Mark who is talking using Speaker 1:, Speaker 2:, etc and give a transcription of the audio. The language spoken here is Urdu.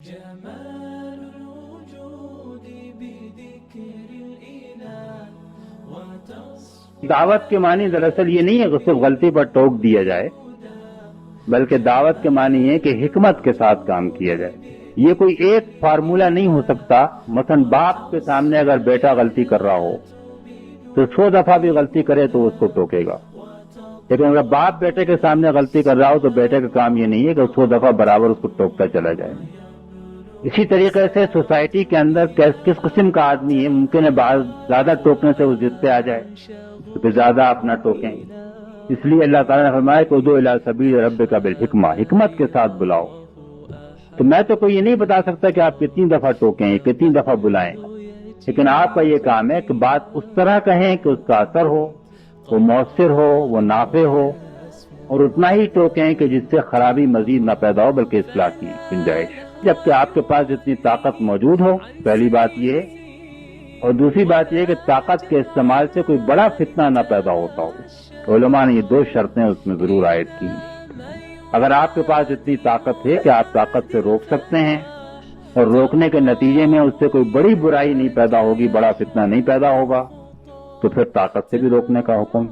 Speaker 1: جمال الوجود بذكر الإله وتصف
Speaker 2: دعوت کے معنی دراصل یہ نہیں ہے کہ صرف غلطی پر ٹوک دیا جائے، بلکہ دعوت کے معنی یہ کہ حکمت کے ساتھ کام کیا جائے۔ یہ کوئی ایک فارمولہ نہیں ہو سکتا۔ مثلا باپ کے سامنے اگر بیٹا غلطی کر رہا ہو تو 100 دفعہ بھی غلطی کرے تو اس کو ٹوکے گا، لیکن اگر باپ بیٹے کے سامنے غلطی کر رہا ہو تو بیٹے کا کام یہ نہیں ہے کہ 100 دفعہ برابر اس کو ٹوکتا چلا جائے۔ اسی طریقے سے سوسائٹی کے اندر کس قسم کا آدمی ہے، ممکن ہے بعض زیادہ ٹوکنے سے وہ ضد پہ آ جائے تو پھر زیادہ آپ نہ ٹوکیں۔ اس لیے اللہ تعالیٰ نے فرمایا کہ ادعو الی سبیل ربک بالحکمہ، حکمت کے ساتھ بلاؤ۔ تو میں تو کوئی یہ نہیں بتا سکتا کہ آپ کتنی دفعہ ٹوکیں، کتنی دفعہ بلائیں، لیکن آپ کا یہ کام ہے کہ بات اس طرح کہیں کہ اس کا اثر ہو، وہ مؤثر ہو، وہ نافع ہو، اور اتنا ہی ٹوکیں کہ جس سے خرابی مزید نہ پیدا ہو بلکہ اصلاح کی گنجائش۔ جبکہ آپ کے پاس جتنی طاقت موجود ہو، پہلی بات یہ ہے، اور دوسری بات یہ کہ طاقت کے استعمال سے کوئی بڑا فتنہ نہ پیدا ہوتا ہو۔ علماء نے یہ 2 شرطیں اس میں ضرور عائد کی۔ اگر آپ کے پاس اتنی طاقت ہے کہ آپ طاقت سے روک سکتے ہیں اور روکنے کے نتیجے میں اس سے کوئی بڑی برائی نہیں پیدا ہوگی، بڑا فتنہ نہیں پیدا ہوگا، تو پھر طاقت سے بھی روکنے کا حکم